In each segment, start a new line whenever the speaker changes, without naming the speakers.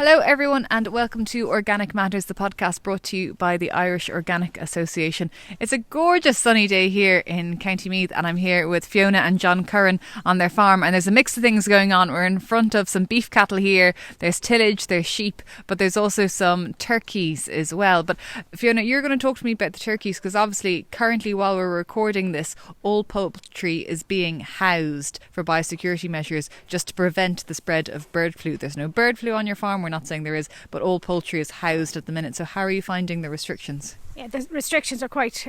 Hello everyone and welcome to Organic Matters, the podcast brought to you by the Irish Organic Association. It's a gorgeous sunny day here in County Meath and I'm here with Fiona and John Curran on their farm, and there's a mix of things going on. We're in front of some beef cattle here, there's tillage, there's sheep, but there's also some turkeys as well. But Fiona, you're going to talk to me about the turkeys because obviously currently while we're recording this, all poultry is being housed for biosecurity measures just to prevent the spread of bird flu. There's no bird flu on your farm, we're not saying there is, but all poultry is housed at the minute. So how are you finding the restrictions?
Yeah, the restrictions are quite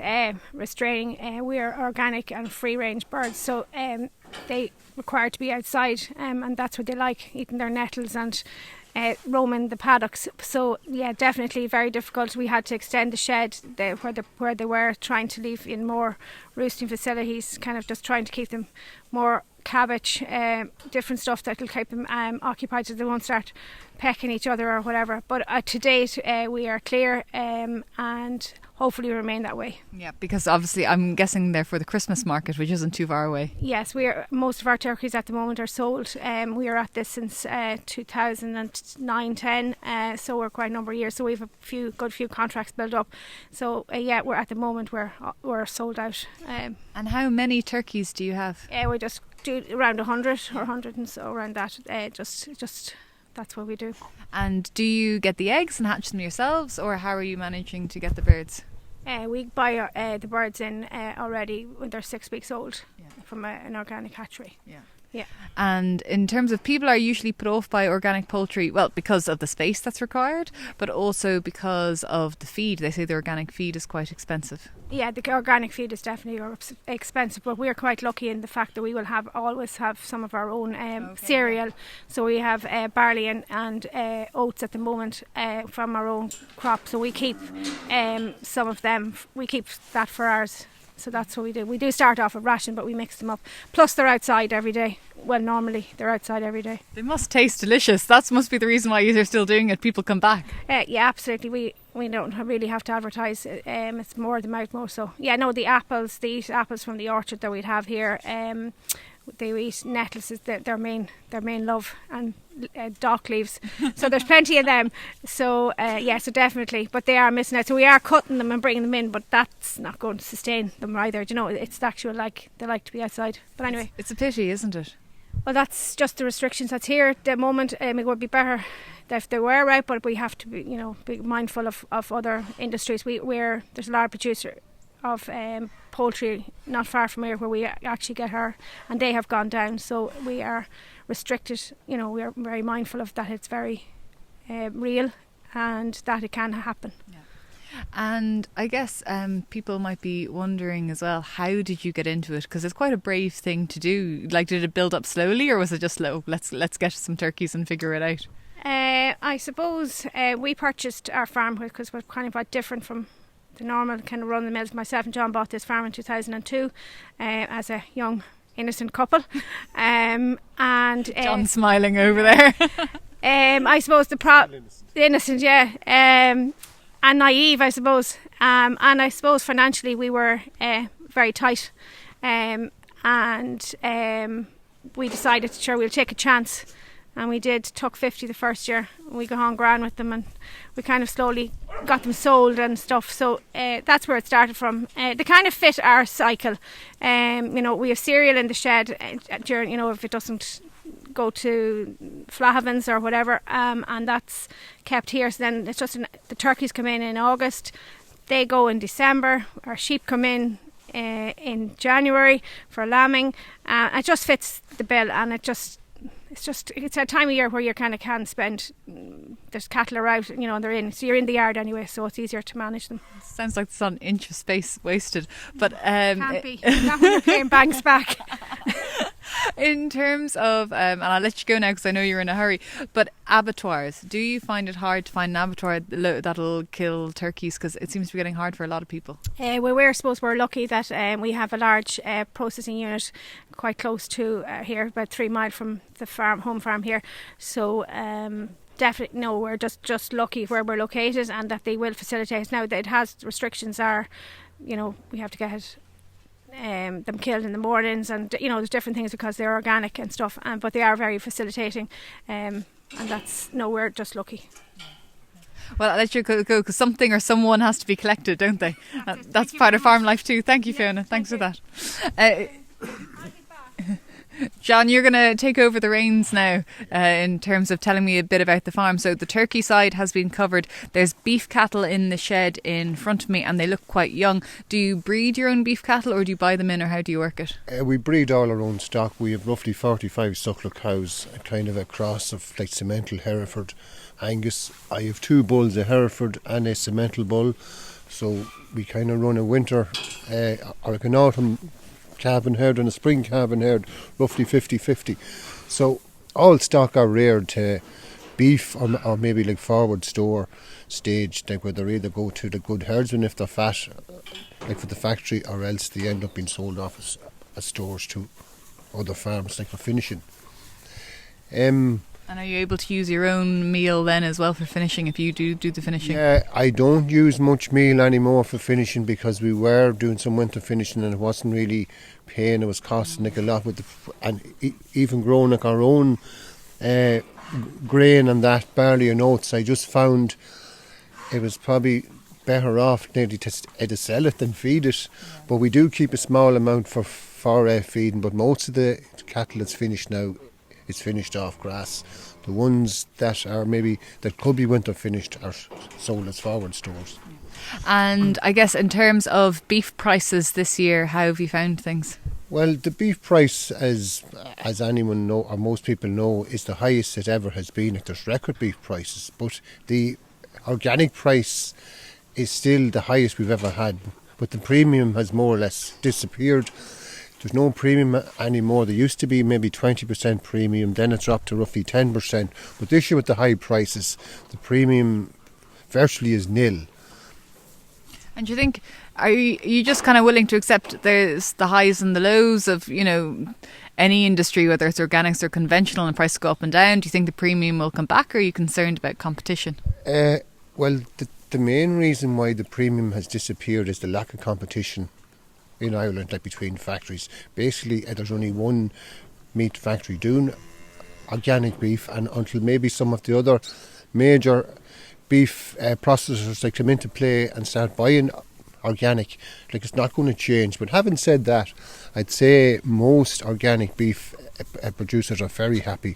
restraining. We are organic and free range birds, so they require to be outside, and that's what they like, eating their nettles and roaming the paddocks. So yeah, definitely very difficult. We had to extend the shed where they were, trying to leave in more roosting facilities, kind of just trying to keep them more cabbage, different stuff that will keep them occupied so they won't start pecking each other or whatever. But to date we are clear, and hopefully remain that way. Yeah,
because obviously I'm guessing they're for the Christmas market, which isn't too far away.
Yes, most of our turkeys at the moment are sold. We are at this since 2009-10, so we're quite a number of years. So we have a few contracts built up. So yeah, we're at the moment we're sold out.
And how many turkeys do you have?
We just do around 100 or 100 and so around that. Just that's what we do.
And do you get the eggs and hatch them yourselves, or how are you managing to get the birds?
We buy the birds in already when they're 6 weeks old, from an organic hatchery. Yeah.
And in terms of, people are usually put off by organic poultry, well, because of the space that's required, but also because of the feed. They say the organic feed is quite expensive.
Yeah, the organic feed is definitely expensive, but we're quite lucky in the fact that we will always have some of our own cereal. So we have barley and oats at the moment from our own crop. So we keep some of them. We keep that for ours. So that's what we do. We do start off with ration, but we mix them up. Plus they're outside every day. Well, normally they're outside every day.
They must taste delicious. That must be the reason why you're still doing it. People come back.
Yeah, absolutely. We don't really have to advertise. It's more the mouth more so. Yeah, no, the apples. They eat apples from the orchard that we'd have here. They eat nettles, is their main love, and dock leaves. So there's plenty of them. So so definitely, but they are missing out. So we are cutting them and bringing them in, but that's not going to sustain them either. Do you know, it's the actual they like to be outside. But anyway,
it's a pity, isn't it?
Well, that's just the restrictions that's here at the moment. It would be better if they were out, but we have to be mindful of other industries. There's a lot of producer of poultry not far from here where we actually get her, and they have gone down, so we are restricted. We are very mindful of that. It's very real and that it can happen.
And I guess people might be wondering as well, how did you get into it? Because it's quite a brave thing to do. Like, did it build up slowly, or was it just slow? Let's get some turkeys and figure it out.
I suppose we purchased our farm because we're kind of quite different from the normal kind of run the mills. Myself and John bought this farm in 2002 as a young innocent couple, and
John smiling over there.
I suppose the innocent, yeah, and naive, I suppose, and I suppose financially we were very tight, and we decided sure we'll take a chance. And we took 50 the first year. We got on grand with them, and we kind of slowly got them sold and stuff. So that's where it started from. They kind of fit our cycle. We have cereal in the shed during, if it doesn't go to Flahavans or whatever, and that's kept here. So then it's just the turkeys come in August. They go in December. Our sheep come in January for lambing. It just fits the bill, and it's a time of year where you kind of can spend. There's cattle are out, and they're in, so you're in the yard anyway, so it's easier to manage them.
Sounds like there's an inch of space wasted, but
can't be. Not when you're paying banks back.
In terms of, and I'll let you go now because I know you're in a hurry, but abattoirs, do you find it hard to find an abattoir that'll kill turkeys? Because it seems to be getting hard for a lot of people. We're
lucky that we have a large processing unit quite close to here, about 3 miles from the home farm here. So definitely, no, we're just lucky where we're located, and that they will facilitate. Now, it has restrictions are, we have to get them killed in the mornings, and there's different things because they're organic and stuff, but they are very facilitating. And we're just lucky.
Well, I'll let you go because something or someone has to be collected, don't they? That's part of farm life too. Thank you, Fiona. Thanks for that. John, you're going to take over the reins now in terms of telling me a bit about the farm. So the turkey side has been covered. There's beef cattle in the shed in front of me and they look quite young. Do you breed your own beef cattle or do you buy them in, or how do you work it?
We breed all our own stock. We have roughly 45 suckler cows, kind of a cross of like Simmental, Hereford, Angus. I have 2 bulls, a Hereford and a Simmental bull. So we kind of run a winter or an autumn calving herd and a spring calving herd, roughly 50-50. So all stock are reared to beef or maybe like forward store stage, like where they either go to the Good Herdsmen if they're fat, like for the factory, or else they end up being sold off as stores to other farms, like for finishing.
And are you able to use your own meal then as well for finishing if you do the finishing?
Yeah, I don't use much meal anymore for finishing because we were doing some winter finishing and it wasn't really paying. It was costing like a lot and even growing like our own grain and that, barley and oats. I just found it was probably better off nearly to sell it than feed it. Yeah. But we do keep a small amount for feeding, but most of the cattle that's finished now, it's finished off grass. The ones that could be winter finished are sold as forward stores.
And I guess in terms of beef prices this year, how have you found things?
Well, the beef price, as anyone know, or most people know, is the highest it ever has been. There's record beef prices, but the organic price is still the highest we've ever had. But the premium has more or less disappeared. There's no premium anymore. There used to be maybe 20% premium, then it dropped to roughly 10%. But this year with the high prices, the premium virtually is nil.
And do you think, are you just kind of willing to accept there's the highs and the lows of, any industry, whether it's organics or conventional, and prices go up and down? Do you think the premium will come back, or are you concerned about competition?
Well, the main reason why the premium has disappeared is the lack of competition in Ireland, like between factories. Basically, there's only one meat factory doing organic beef, and until maybe some of the other major beef processors like come into play and start buying organic, like it's not going to change. But having said that, I'd say most organic beef producers are very happy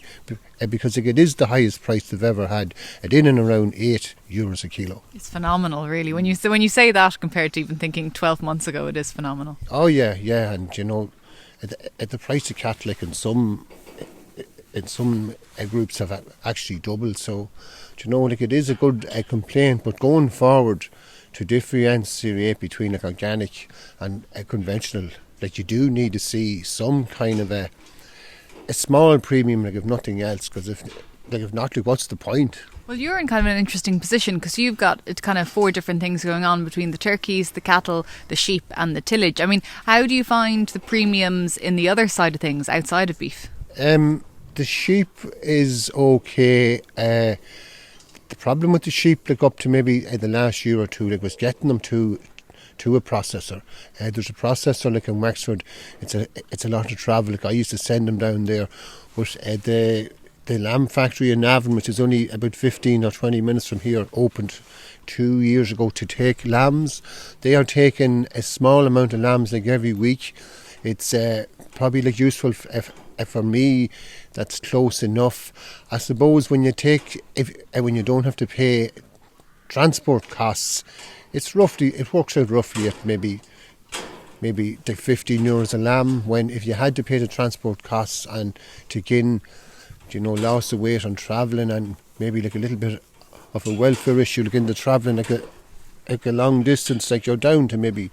because it is the highest price they've ever had, at in and around €8 a kilo.
It's phenomenal, really. When you say that compared to even thinking 12 months ago, it is phenomenal.
Oh yeah, and at the price of cattle, like in some groups have actually doubled. So it is a good complaint. But going forward, to differentiate between like organic and conventional, like you do need to see some kind of a small premium, like if nothing else, because if not, like, what's the point?
Well, you're in kind of an interesting position because you've got kind of 4 different things going on between the turkeys, the cattle, the sheep and the tillage. I mean, how do you find the premiums in the other side of things outside of beef?
The sheep is okay. The problem with the sheep, like up to maybe the last year or two, like was getting them to a processor. There's a processor like in Wexford. It's a lot of travel. Like I used to send them down there, but the lamb factory in Navan, which is only about 15 or 20 minutes from here, opened 2 years ago to take lambs. They are taking a small amount of lambs like every week. It's probably like useful for me. That's close enough. I suppose when you when you don't have to pay transport costs, it works out roughly at maybe like €15 a lamb. When if you had to pay the transport costs and to gain, loss of weight on travelling and maybe like a little bit of a welfare issue, like in the travelling like a long distance, like you're down to maybe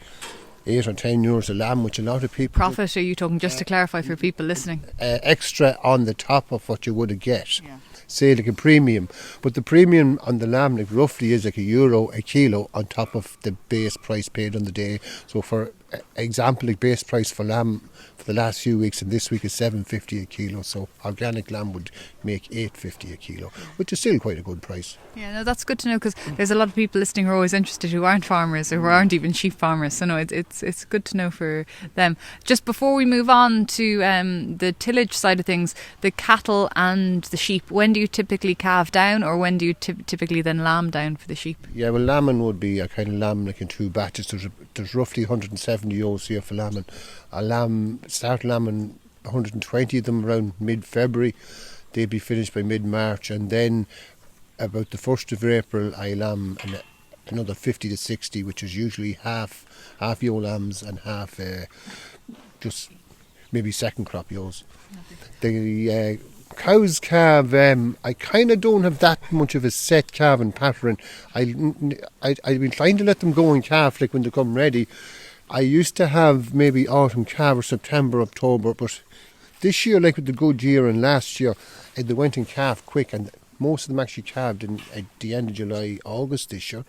€8 or €10 a lamb, which a lot of people...
Profit, are you talking, just to clarify for people listening?
Extra on the top of what you would get. Yeah. Say like a premium. But the premium on the lamb like roughly is like €1 a kilo on top of the base price paid on the day. So for example, like base price for lamb for the last few weeks and this week is $7.50 a kilo. So organic lamb would make $8.50 a kilo, which is still quite a good price.
Yeah, no, that's good to know because there's a lot of people listening who are always interested who aren't farmers or who aren't even sheep farmers. So no, it's good to know for them. Just before we move on to the tillage side of things, the cattle and the sheep, when do do you typically calve down, or when do you typically then lamb down for the sheep?
Yeah, well, lambing would be a kind of lamb like in 2 batches. There's roughly 170 ewes here for lambing. Start lambing 120 of them around mid-February. They'd be finished by mid-March, and then about the 1st of April I lamb another 50 to 60, which is usually half ewe lambs and half just maybe second crop ewes. The cows calve, I kind of don't have that much of a set calving pattern. I've been trying to let them go and calve like when they come ready. I used to have maybe autumn calve or September, October, but this year, like with the good year and last year, they went and calved quick, and most of them actually calved at the end of July, August this year.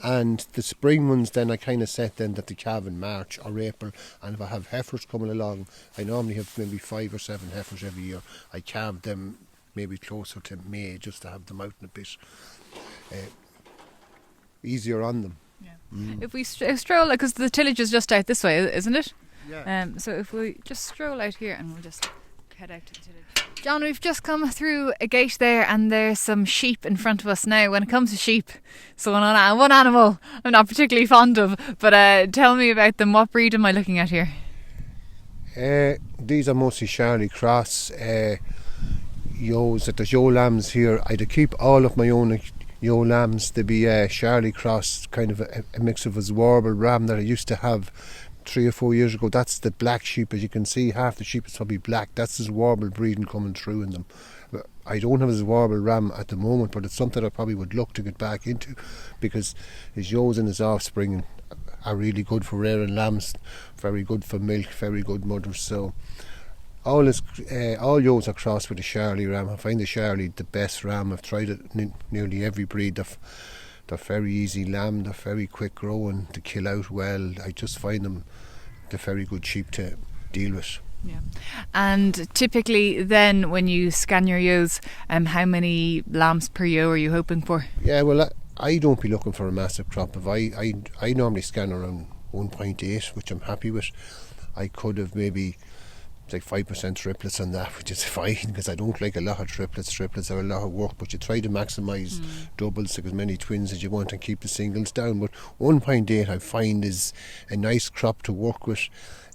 And the spring ones, then I kind of set them that they calve in March or April. And if I have heifers coming along, I normally have maybe 5 or 7 heifers every year. I calve them maybe closer to May just to have them out in a bit easier on them.
Yeah. If we stroll, because the tillage is just out this way, isn't it?
Yeah.
So if we just stroll out here and we'll just head out to the tillage. John, we've just come through a gate there, and there's some sheep in front of us now. When it comes to sheep, so one animal I'm not particularly fond of, but tell me about them. What breed am I looking at here?
These are mostly Charlie Cross ewes. There's ewe lambs here. I'd keep all of my own ewe lambs. They'd be Charlie Cross, kind of a mix of a warble ram that I used to have 3 or 4 years ago. That's the black sheep. As you can see, half the sheep is probably black. That's his warble breeding coming through in them. I don't have his warble ram at the moment, but it's something I probably would look to get back into, because his ewes and his offspring are really good for rearing lambs, very good for milk, very good mothers. So all ewes are crossed with the Charlie ram. I find the Charlie the best ram. I've tried it in nearly every breed. They're very easy lamb, they're very quick growing, to kill out well. I just find them they're very good sheep to deal with.
Yeah. And typically then when you scan your ewes, how many lambs per ewe are you hoping for?
Yeah, well, I don't be looking for a massive crop. If I normally scan around 1.8, which I'm happy with. I could have maybe like 5% triplets on that, which is fine, because I don't like a lot of triplets. Triplets are a lot of work, but you try to maximise doubles, like as many twins as you want, and keep the singles down. But 1.8 I find is a nice crop to work with.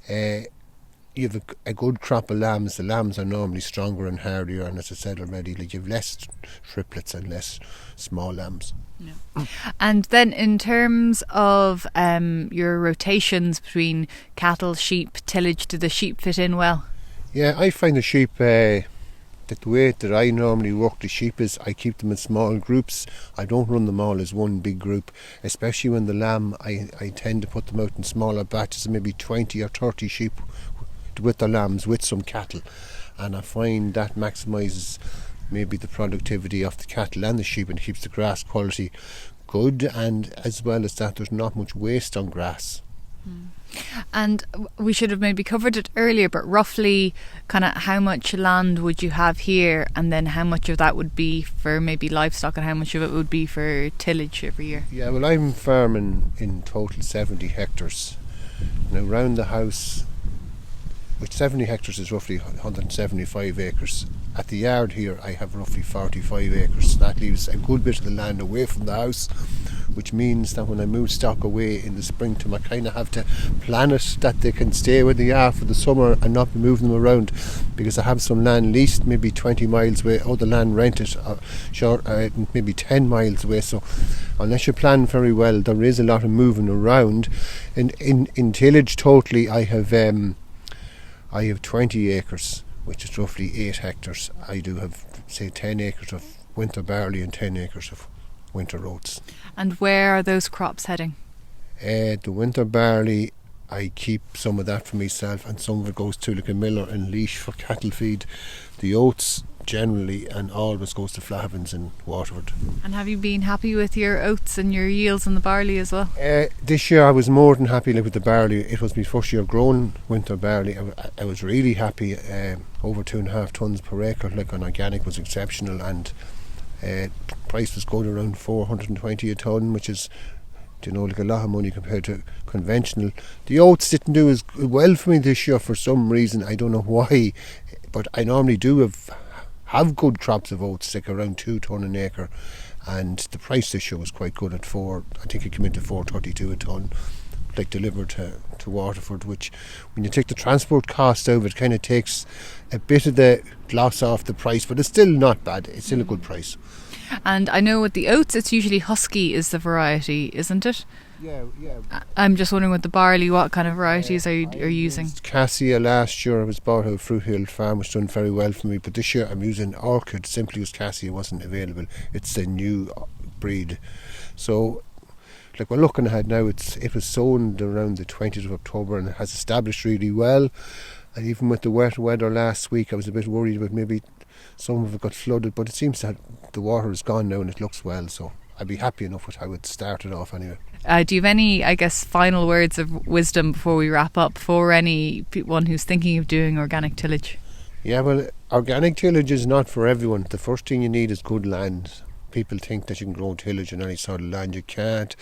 You have a good crop of lambs. The lambs are normally stronger and hardier, and as I said already, like you have less triplets and less small lambs.
Yeah. And then in terms of your rotations between cattle, sheep, tillage, do the sheep fit in well?
Yeah, I find the sheep, that the way that I normally work the sheep is I keep them in small groups. I don't run them all as one big group, especially when the lamb, I tend to put them out in smaller batches of maybe 20 or 30 sheep with the lambs, with some cattle. And I find that maximises maybe the productivity of the cattle and the sheep, and keeps the grass quality good, and as well as that there's not much waste on grass.
And we should have maybe covered it earlier, but roughly kind of how much land would you have here, and then how much of that would be for maybe livestock and how much of it would be for tillage every year?
Yeah, well, I'm farming in total 70 hectares. Now around the house, which 70 hectares is roughly 175 acres. At the yard here I have roughly 45 acres. That leaves a good bit of the land away from the house, which means that when I move stock away in the springtime, I kind of have to plan it that they can stay where they are for the summer and not be moving them around, because I have some land leased maybe 20 miles away, other land rented maybe 10 miles away. So unless you plan very well, there is a lot of moving around. In tillage totally I have 20 acres, which is roughly 8 hectares. I do have, say, 10 acres of winter barley and 10 acres of winter oats.
And where are those crops heading?
The winter barley, I keep some of that for myself, and some of it goes to like a miller and leash for cattle feed. The oats generally and always goes to Flahavans in Waterford.
And have you been happy with your oats and your yields and the barley as well?
This year I was more than happy with the barley. It was my first year growing winter barley. I was really happy. Over 2.5 tonnes per acre, like on organic, was exceptional, and price was going around 420 a tonne, which is, like a lot of money compared to conventional. The oats didn't do as well for me this year for some reason. I don't know why, but I normally do have have good crops of oats, like around 2 tonne an acre, and the price this year was quite good at I think it came into 4.32 a tonne, like delivered to Waterford, which when you take the transport cost out of it, kind of takes a bit of the gloss off the price, but it's still not bad. It's still a good price.
And I know with the oats, it's usually Husky is the variety, isn't it?
Yeah.
I'm just wondering with the barley, what kind of varieties are you using?
Cassia last year I was bought out of Fruit Hill Farm, which done very well for me, but this year I'm using Orchid simply because Cassia wasn't available. It's a new breed. So like we're looking ahead now, it was sown around the 20th of October and it has established really well. And even with the wet weather last week, I was a bit worried about maybe some of it got flooded, but it seems that the water is gone now and it looks well, so I'd be happy enough with how it started off anyway.
Do you have any, I guess, final words of wisdom before we wrap up for anyone who's thinking of doing organic tillage?
Yeah, well, organic tillage is not for everyone. The first thing you need is good land. People think that you can grow tillage in any sort of land. You can't.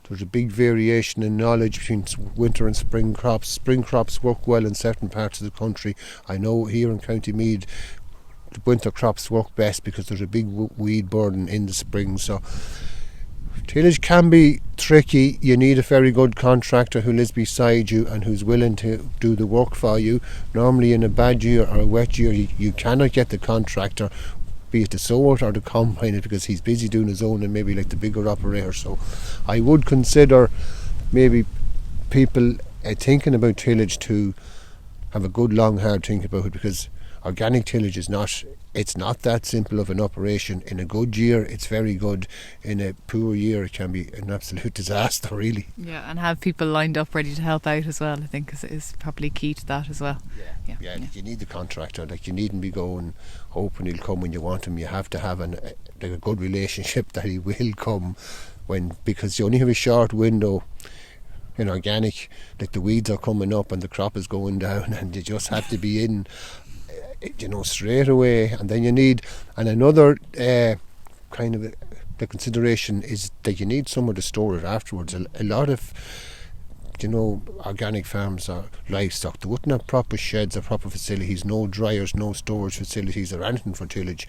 There's a big variation in knowledge between winter and spring crops. Spring crops work well in certain parts of the country. I know here in County Meath the winter crops work best because there's a big weed burden in the spring. So tillage can be tricky. You need a very good contractor who lives beside you and who's willing to do the work for you. Normally in a bad year or a wet year you cannot get the contractor, be it the sower or the combiner, because he's busy doing his own and maybe like the bigger operator. So I would consider maybe people thinking about tillage to have a good long hard think about it, because organic tillage is not that simple of an operation. In a good year it's very good, in a poor year it can be an absolute disaster really.
Yeah, and have people lined up ready to help out as well, I think is probably key to that as well.
Yeah. You need the contractor. Like, you needn't be going hoping he'll come when you want him. You have to have a good relationship that he will come because you only have a short window. In organic, like the weeds are coming up and the crop is going down, and you just have to be in straight away. And then you need, and another kind of the consideration is that you need somewhere to store it afterwards. A lot of organic farms or livestock, they wouldn't have proper sheds or proper facilities, no dryers, no storage facilities or anything for tillage.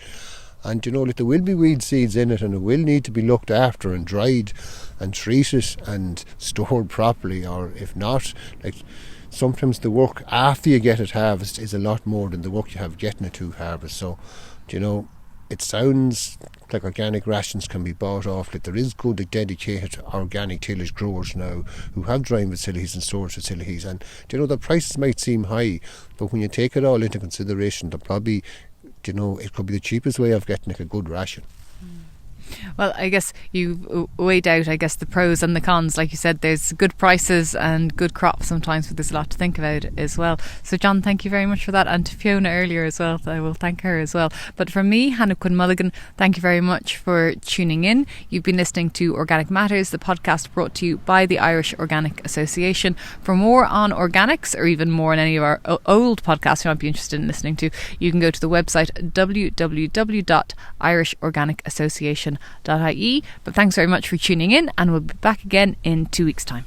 And there will be weed seeds in it, and it will need to be looked after and dried and treated and stored properly. Or if not, like, sometimes the work after you get it harvest is a lot more than the work you have getting it to harvest. So it sounds like organic rations can be bought off. Like, there is good dedicated organic tillage growers now who have drying facilities and storage facilities, and the prices might seem high, but when you take it all into consideration, they're probably it could be the cheapest way of getting a good ration.
Well, I guess you weighed out, the pros and the cons. Like you said, there's good prices and good crops sometimes, but there's a lot to think about as well. So, John, thank you very much for that. And to Fiona earlier as well, I will thank her as well. But from me, Hannah Quinn-Mulligan, thank you very much for tuning in. You've been listening to Organic Matters, the podcast brought to you by the Irish Organic Association. For more on organics, or even more on any of our old podcasts you might be interested in listening to, you can go to the website www.irishorganicassociation.ie. But thanks very much for tuning in, and we'll be back again in 2 weeks' time.